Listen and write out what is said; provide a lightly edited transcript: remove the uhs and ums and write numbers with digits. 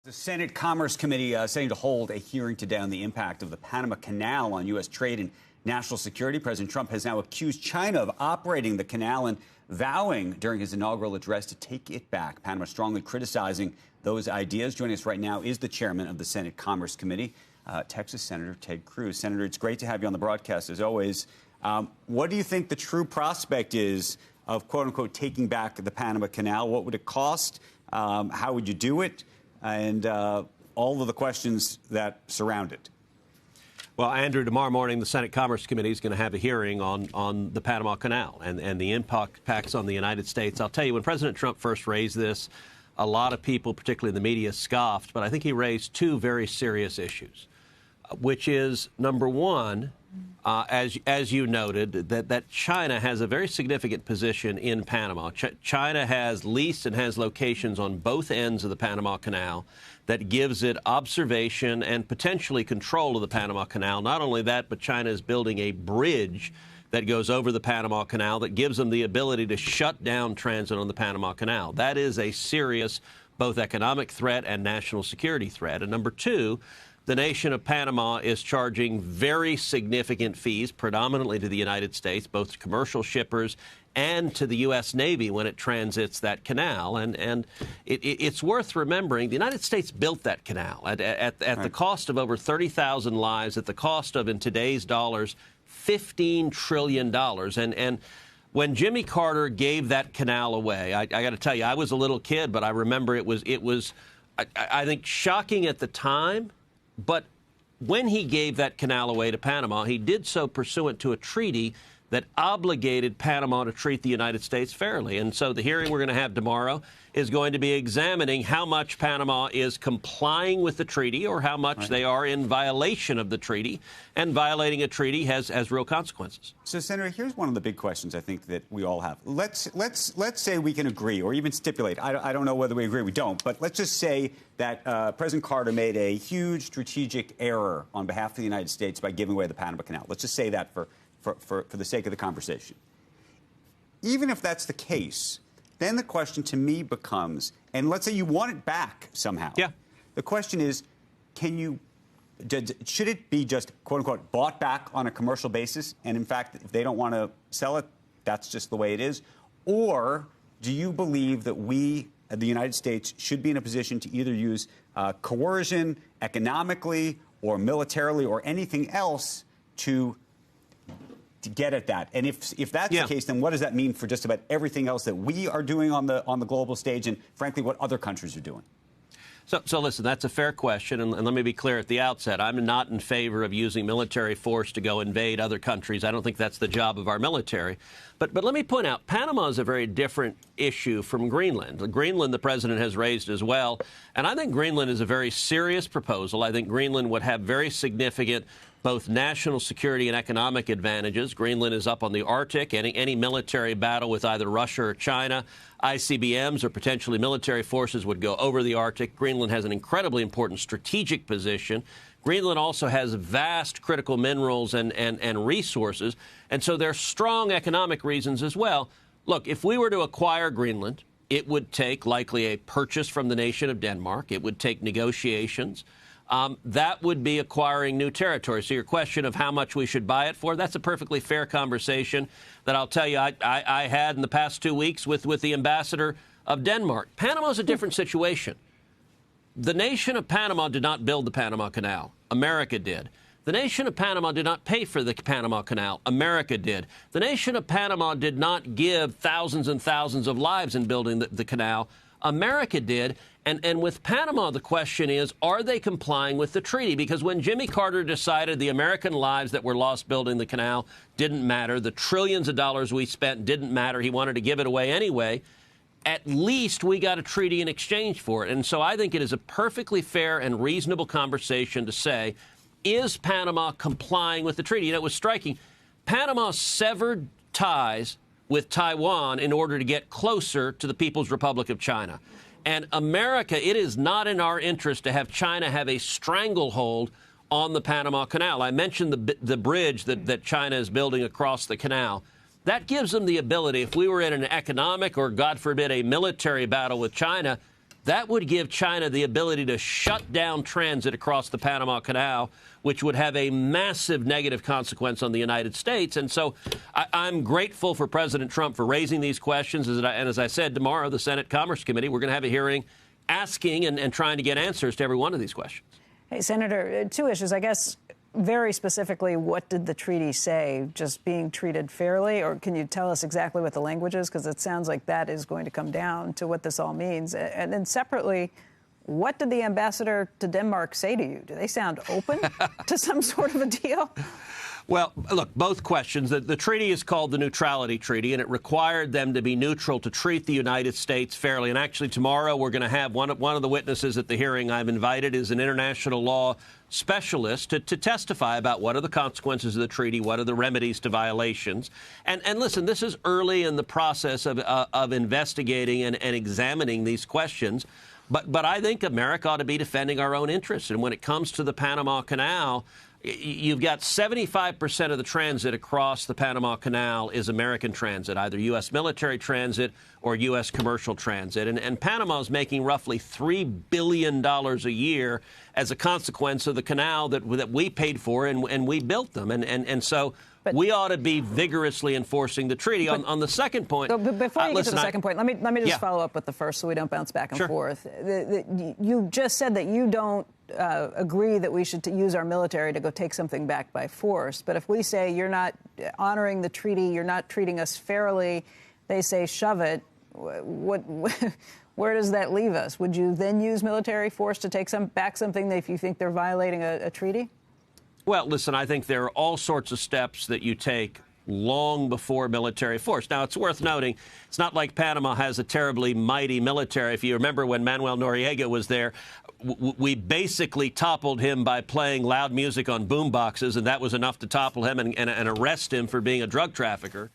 The Senate Commerce Committee setting to hold a hearing today on the impact of the Panama Canal on U.S. trade and national security. President Trump has now accused China of operating the canal and vowing during his inaugural address to take it back. Panama strongly criticizing those ideas. Joining us right now is the chairman of the Senate Commerce Committee, Texas Senator Ted Cruz. Senator, it's great to have you on the broadcast, as always. What do you think the true prospect is of, quote unquote, taking back the Panama Canal? What would it cost? How would you do it? And all of the questions that surround it. Well, Andrew, tomorrow morning, the Senate Commerce Committee is going to have a hearing on the Panama Canal and the impacts on the United States. I'll tell you, when President Trump first raised this, a lot of people, particularly in the media, scoffed. But I think he raised two very serious issues, which is, number one, as you noted, that China has a very significant position in Panama. China has leased and has locations on both ends of the Panama Canal that gives it observation and potentially control of the Panama Canal. Not only that, but China is building a bridge that goes over the Panama Canal that gives them the ability to shut down transit on the Panama Canal. That is a serious both economic threat and national security threat. And number two, the nation of Panama is charging very significant fees, predominantly to the United States, both to commercial shippers and to the U.S. Navy when it transits that canal. And it's worth remembering the United States built that canal at the cost of over 30,000 lives, at the cost of, in today's dollars, $15 trillion. And when Jimmy Carter gave that canal away, I got to tell you, I was a little kid, but I remember it was I think, shocking at the time. But when he gave that canal away to Panama, he did so pursuant to a treaty that obligated Panama to treat the United States fairly. And so the hearing we're going to have tomorrow is going to be examining how much Panama is complying with the treaty or how much they are in violation of the treaty. And violating a treaty has real consequences. So, Senator, here's one of the big questions I think that we all have. Let's say we can agree or even stipulate. I don't know whether we agree or we don't, but let's just say that President Carter made a huge strategic error on behalf of the United States by giving away the Panama Canal. Let's just say that for the sake of the conversation. Even if that's the case, then the question to me becomes, and let's say you want it back somehow. Yeah. The question is, should it be just, quote unquote, bought back on a commercial basis? And in fact, if they don't want to sell it, that's just the way it is. Or do you believe that we, the United States, should be in a position to either use coercion economically or militarily or anything else to get at that? And if that's the case, then what does that mean for just about everything else that we are doing on the global stage and, frankly, what other countries are doing? So listen, that's a fair question, and let me be clear at the outset. I'm not in favor of using military force to go invade other countries. I don't think that's the job of our military. But let me point out, Panama is a very different issue from Greenland. Greenland, the president has raised as well, and I think Greenland is a very serious proposal. I think Greenland would have very significant both national security and economic advantages. Greenland is up on the Arctic. Any military battle with either Russia or China, ICBMs or potentially military forces would go over the Arctic. Greenland has an incredibly important strategic position. Greenland also has vast critical minerals and resources, and so there are strong economic reasons as well. Look, if we were to acquire Greenland, it would take likely a purchase from the nation of Denmark. It would take negotiations. That would be acquiring new territory. So your question of how much we should buy it for, that's a perfectly fair conversation that I'll tell you I had in the past 2 weeks with the ambassador of Denmark. Panama's a different situation. The nation of Panama did not build the Panama Canal. America did. The nation of Panama did not pay for the Panama Canal. America did. The nation of Panama did not give thousands and thousands of lives in building the canal. America did. And with Panama, the question is, are they complying with the treaty? Because when Jimmy Carter decided the American lives that were lost building the canal didn't matter, the trillions of dollars we spent didn't matter, he wanted to give it away anyway, at least we got a treaty in exchange for it. And so I think it is a perfectly fair and reasonable conversation to say, is Panama complying with the treaty? And it was striking. Panama severed ties with Taiwan in order to get closer to the People's Republic of China. And America, it is not in our interest to have China have a stranglehold on the Panama Canal. I mentioned the bridge that China is building across the canal. That gives them the ability, if we were in an economic or, God forbid, a military battle with China, that would give China the ability to shut down transit across the Panama Canal, which would have a massive negative consequence on the United States. And so I'm grateful for President Trump for raising these questions. And as I said, tomorrow, the Senate Commerce Committee, we're going to have a hearing asking and trying to get answers to every one of these questions. Hey, Senator, two issues, I guess. Very specifically, what did the treaty say? Just being treated fairly? Or can you tell us exactly what the language is? Because it sounds like that is going to come down to what this all means. And then separately, what did the ambassador to Denmark say to you? Do they sound open to some sort of a deal? Well, look, both questions. The treaty is called the Neutrality Treaty, and it required them to be neutral to treat the United States fairly. And actually, tomorrow we're going to have one of the witnesses at the hearing I've invited is an international law specialist to testify about what are the consequences of the treaty, what are the remedies to violations. And listen, this is early in the process of investigating and examining these questions. But I think America ought to be defending our own interests. And when it comes to the Panama Canal, you've got 75% of the transit across the Panama Canal is American transit, either U.S. military transit or U.S. commercial transit. And Panama is making roughly $3 billion a year as a consequence of the canal that we paid for and we built them. And so we ought to be vigorously enforcing the treaty. On the second point, but before you get to the second point, let me just follow up with the first so we don't bounce back and forth. You just said that you don't agree that we should use our military to go take something back by force. But if we say you're not honoring the treaty, you're not treating us fairly, they say shove it, where does that leave us? Would you then use military force to take back something if you think they're violating a treaty? Well, listen, I think there are all sorts of steps that you take long before military force. Now, it's worth noting, it's not like Panama has a terribly mighty military. If you remember when Manuel Noriega was there, we basically toppled him by playing loud music on boom boxes, and that was enough to topple him and arrest him for being a drug trafficker.